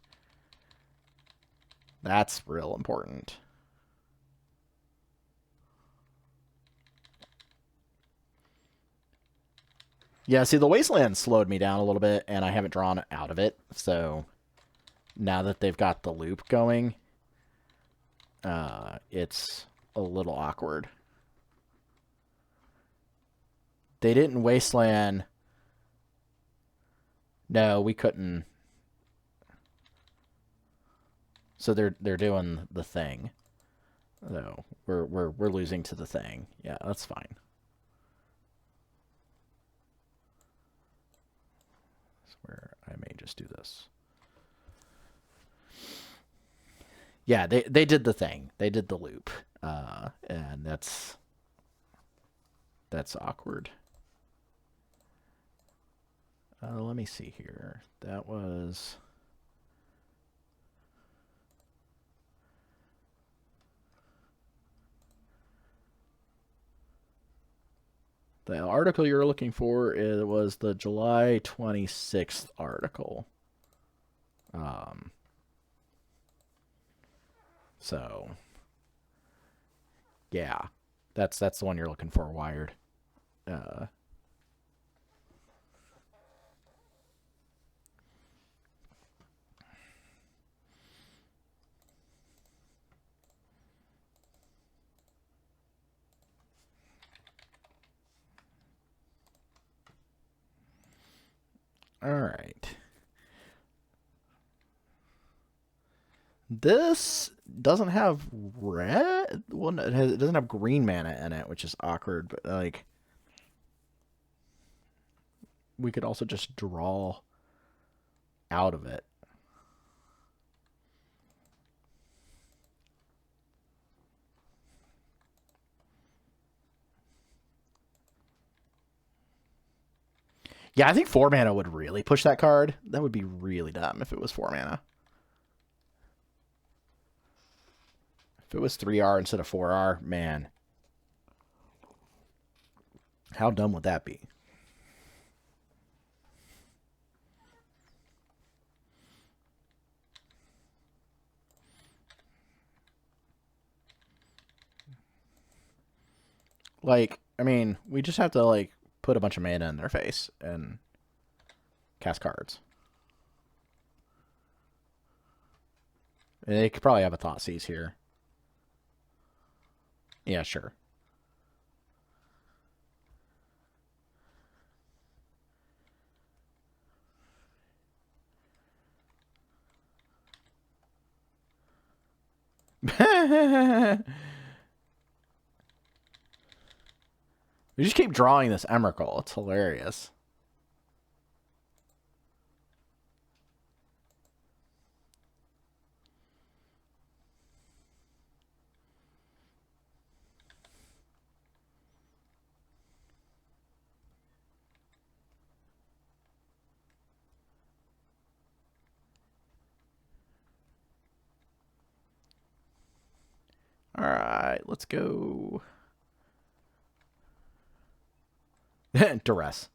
That's real important. Yeah, see, the Wasteland slowed me down a little bit, and I haven't drawn out of it. So now that they've got the loop going, it's a little awkward. They didn't Wasteland. No, we couldn't. So they're doing the thing. No, we're losing to the thing. Yeah, that's fine. That's where I may just do this. Yeah, they did the thing. They did the loop, and that's awkward. Let me see here. That was. The article you're looking for was the July 26th article. So, yeah, that's the one you're looking for, Wired. All right. This doesn't have red. Well, it doesn't have green mana in it, which is awkward. But like, we could also just draw out of it. Yeah, I think 4 mana would really push that card. That would be really dumb if it was 4 mana. If it was 3R instead of 4R, man. How dumb would that be? Like, I mean, we just have to, like, put a bunch of mana in their face and cast cards. And they could probably have a Thoughtseize here. Yeah, sure. We just keep drawing this Emrakul. It's hilarious. All right, let's go. Duress.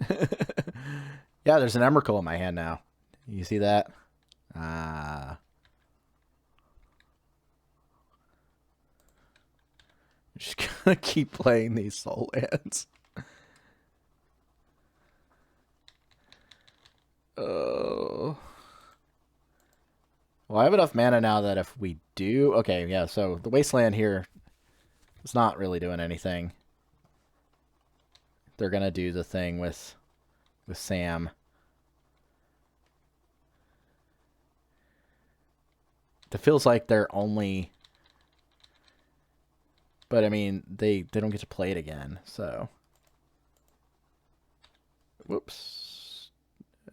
Yeah, there's an Emrakul in my hand now. You see that? Just gonna keep playing these soul lands. Oh. Well, I have enough mana now that if we do... Okay, yeah, so the Wasteland here is not really doing anything. They're going to do the thing with Sam. It feels like they're only... But, I mean, they don't get to play it again, so... Whoops.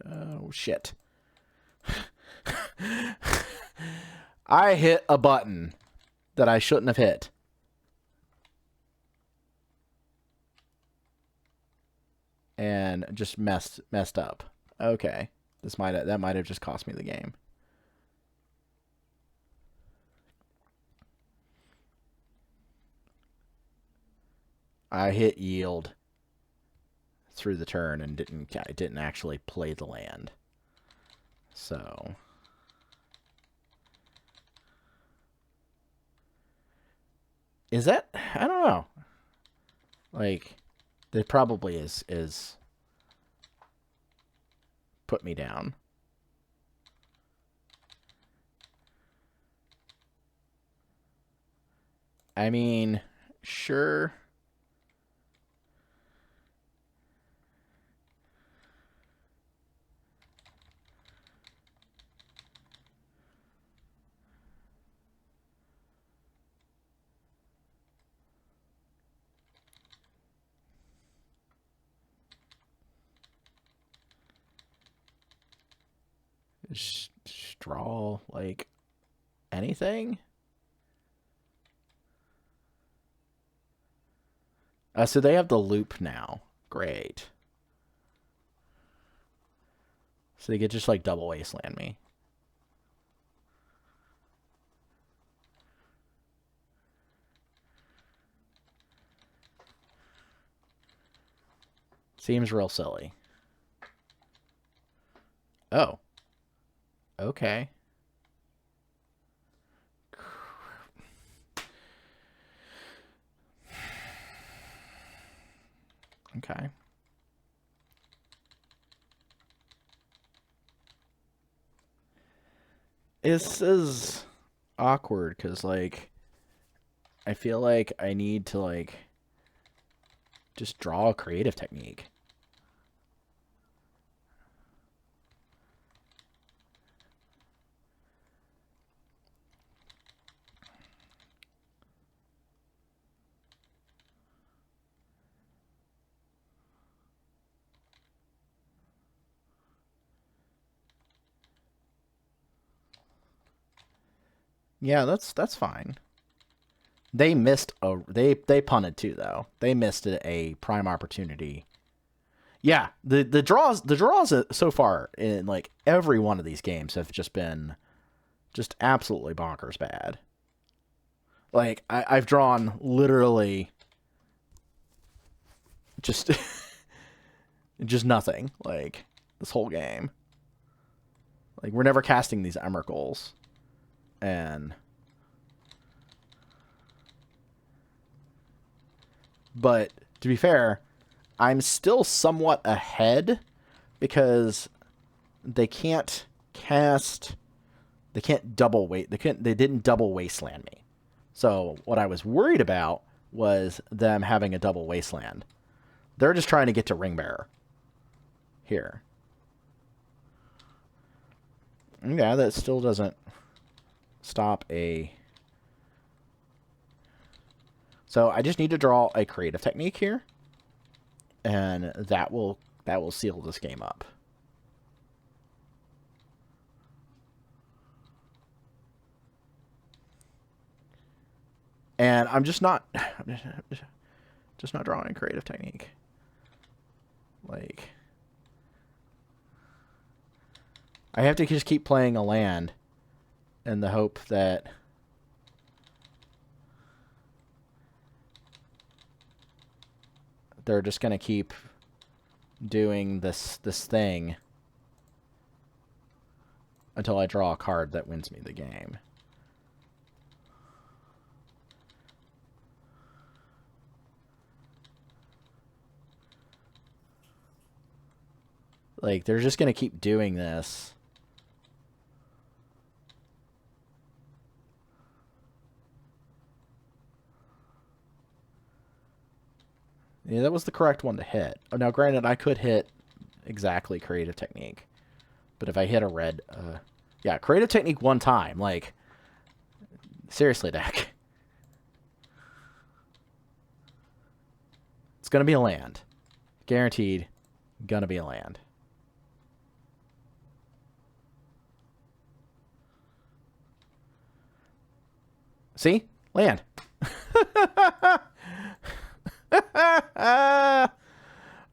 Oh, shit. I hit a button that I shouldn't have hit. And just messed up. Okay. That might have just cost me the game. I hit yield through the turn and I didn't actually play the land. So is that, I don't know. Like, it probably is put me down. I mean, sure. Just draw, like, anything? So they have the loop now. Great. So they could just, like, double wasteland me. Seems real silly. Oh. Okay. Okay. This is awkward because, like, I feel like I need to, like, just draw a creative technique. Yeah, that's fine. They missed they punted too though. They missed a prime opportunity. Yeah, the draws so far in like every one of these games have just been just absolutely bonkers bad. Like I've drawn literally just just nothing like this whole game. Like we're never casting these Emrakuls. And but to be fair, I'm still somewhat ahead because they can't cast, they can't double wait, they didn't double wasteland me. So what I was worried about was them having a double wasteland. They're just trying to get to Ringbearer here. Yeah, that still doesn't stop a... So I just need to draw a creative technique here, and that will seal this game up. And I'm just not drawing a creative technique. Like, I have to just keep playing a land in the hope that they're just going to keep doing this thing until I draw a card that wins me the game. Like, they're just going to keep doing this. Yeah, that was the correct one to hit. Oh, now, granted, I could hit exactly Creative Technique. But if I hit a red... yeah, Creative Technique one time. Like, seriously, deck. It's going to be a land. Guaranteed. Going to be a land. See? Land.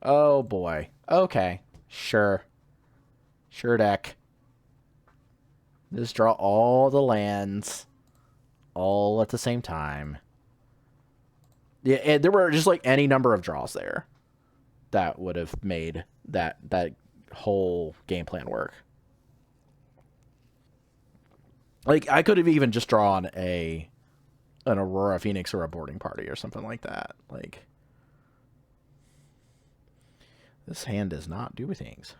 Oh, boy. Okay. Sure. Sure, deck. Just draw all the lands all at the same time. Yeah, and there were just like any number of draws there that would have made that whole game plan work. Like, I could have even just drawn an Aurora Phoenix or a boarding party or something like that. Like, this hand does not do things.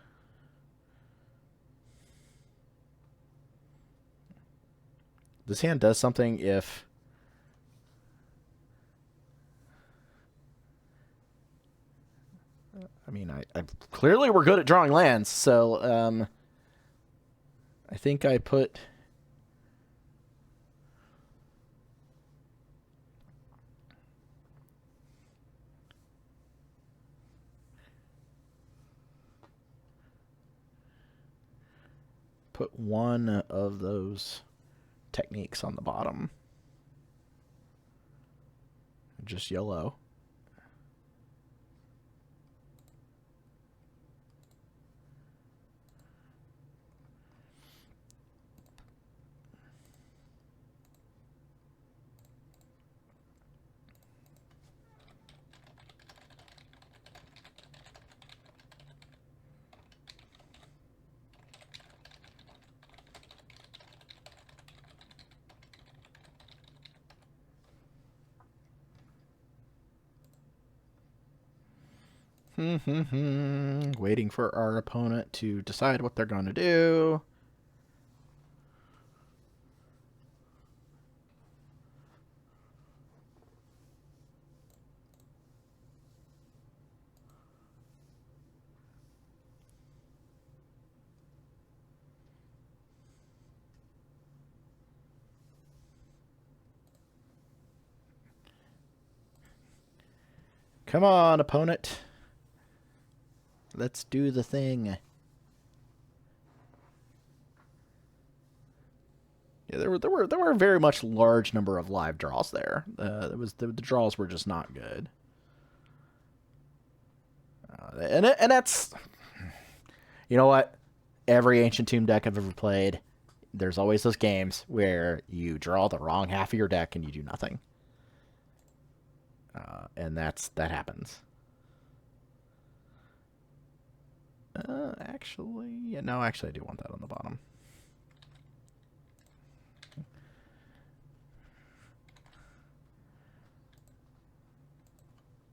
This hand does something if... I mean, I clearly we're good at drawing lands, so I think I put... put one of those techniques on the bottom. Just yellow. Waiting for our opponent to decide what they're going to do. Come on, opponent. Let's do the thing. Yeah, there were a very much large number of live draws there. The draws were just not good. And that's, you know what? Every Ancient Tomb deck I've ever played, there's always those games where you draw the wrong half of your deck and you do nothing. And that happens. Actually, yeah, no, actually I do want that on the bottom.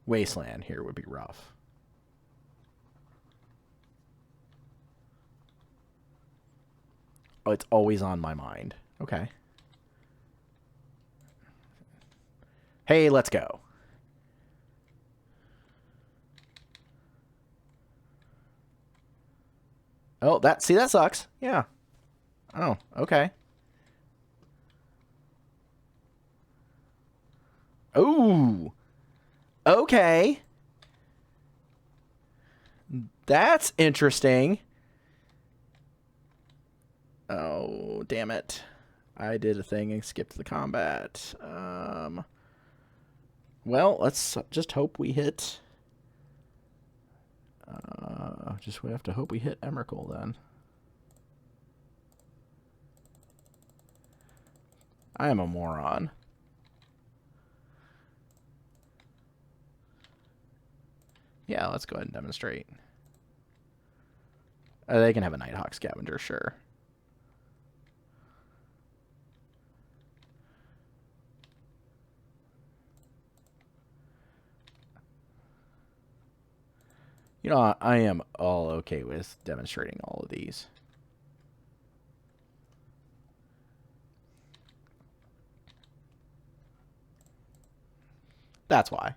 Wasteland here would be rough. Oh, it's always on my mind. Okay. Hey, let's go. Oh, that sucks. Yeah. Oh, okay. Ooh. Okay. That's interesting. Oh, damn it. I did a thing and skipped the combat. Well, let's just hope we hit... we have to hope we hit Emrakul then. I am a moron. Yeah, let's go ahead and demonstrate. They can have a Nighthawk Scavenger, sure. You I am all okay with demonstrating all of these. That's why.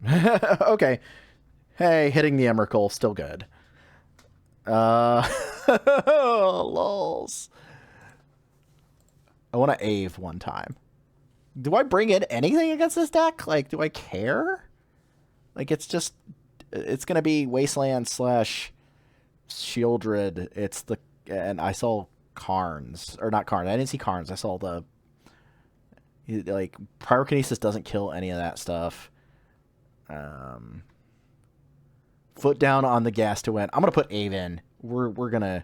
Okay. Hey, hitting the Emrakul, still good. Lols. I want to Ave one time. Do I bring in anything against this deck? Like, do I care? Like, it's going to be Wasteland / Shieldred. And I saw Karns. Or not Karns. I didn't see Karns. I saw like, Pyrokinesis doesn't kill any of that stuff. Foot down on the gas to win. I'm gonna put Ave in. We're gonna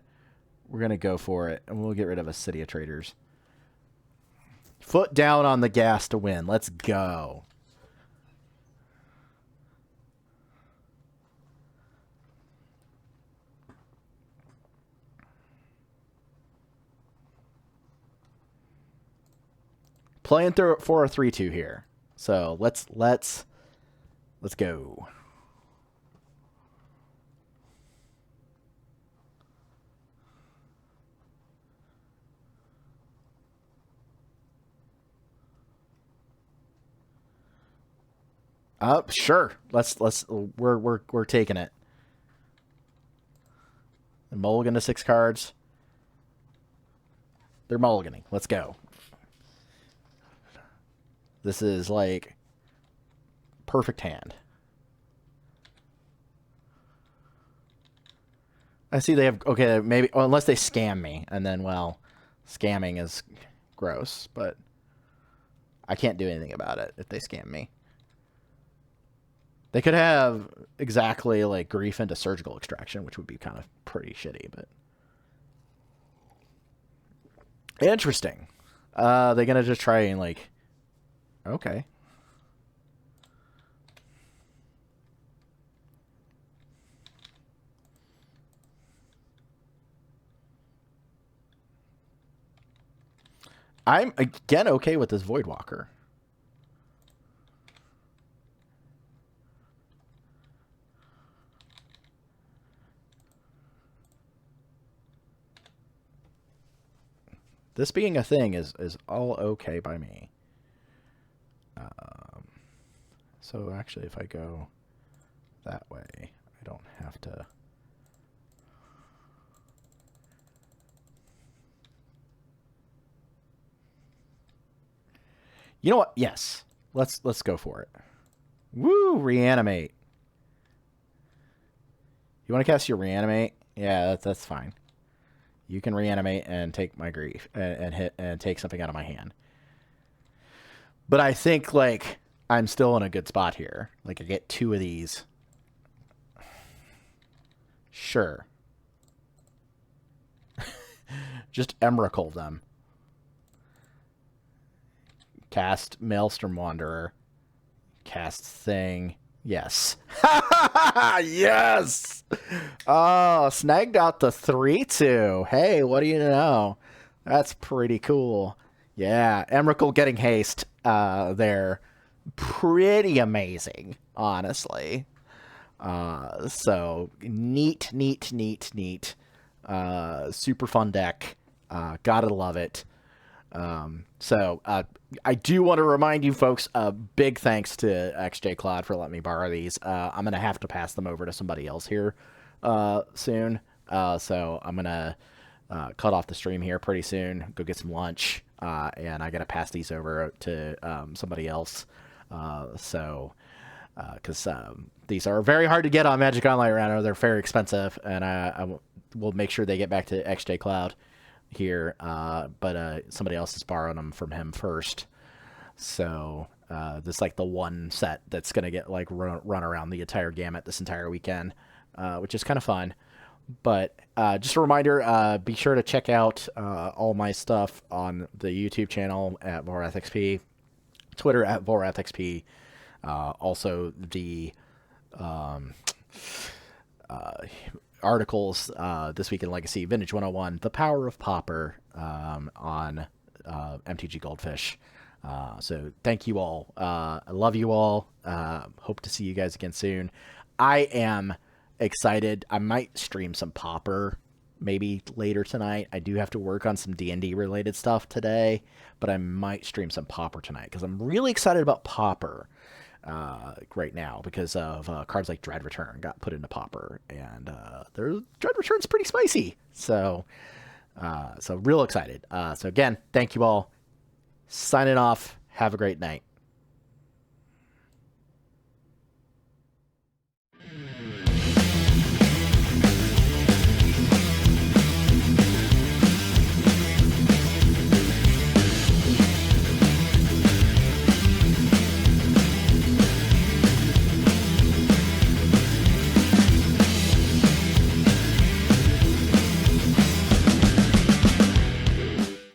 go for it, and we'll get rid of a City of Traders. Foot down on the gas to win. Let's go. Playing through it for a 3-2 here. So let's go. Sure. We're taking it. And mulligan to 6 cards. They're mulliganing. Let's go. This is like perfect hand. I see they have, okay, maybe, well, unless they scam me, and then, well, scamming is gross, but I can't do anything about it if they scam me. They could have exactly like Grief into Surgical Extraction, which would be kind of pretty shitty, but interesting. They're gonna just try and like, okay. I'm again okay with this Voidwalker. This being a thing is all okay by me. So actually, if I go that way, I don't have to. You know what? Yes. Let's go for it. Woo! Reanimate. You want to cast your Reanimate? Yeah, that's fine. You can Reanimate and take my Grief and hit and take something out of my hand. But I think like I'm still in a good spot here. Like I get 2 of these. Sure. Just Emrakul them. Cast Maelstrom Wanderer. Cast Thing. Yes. Yes! Oh, snagged out the 3-2. Hey, what do you know? That's pretty cool. Yeah, Emrakul getting haste there. Pretty amazing, honestly. So, neat. Super fun deck. Gotta love it. So I do want to remind you folks, big thanks to XJ Cloud for letting me borrow these. I'm going to have to pass them over to somebody else here soon. So I'm going to cut off the stream here pretty soon, go get some lunch, and I got to pass these over to somebody else. Because these are very hard to get on Magic Online right now. They're very expensive, and I will make sure they get back to XJ Cloud here, but somebody else is borrowing them from him first. So this is like the one set that's gonna get like run around the entire gamut this entire weekend, which is kind of fun. But just a reminder, be sure to check out all my stuff on the YouTube channel at VorathXP, Twitter at VorathXP, also the articles this week in Legacy, Vintage 101, The Power of Pauper on MTG Goldfish. So thank you all. I love you all. Hope to see you guys again soon. I am excited. I might stream some Popper maybe later tonight. I do have to work on some D&D related stuff today, but I might stream some Popper tonight because I'm really excited about Popper right now because of cards like Dread Return got put into Popper, and their Dread Return's pretty spicy. So real excited. So again, thank you all. Signing off. Have a great night.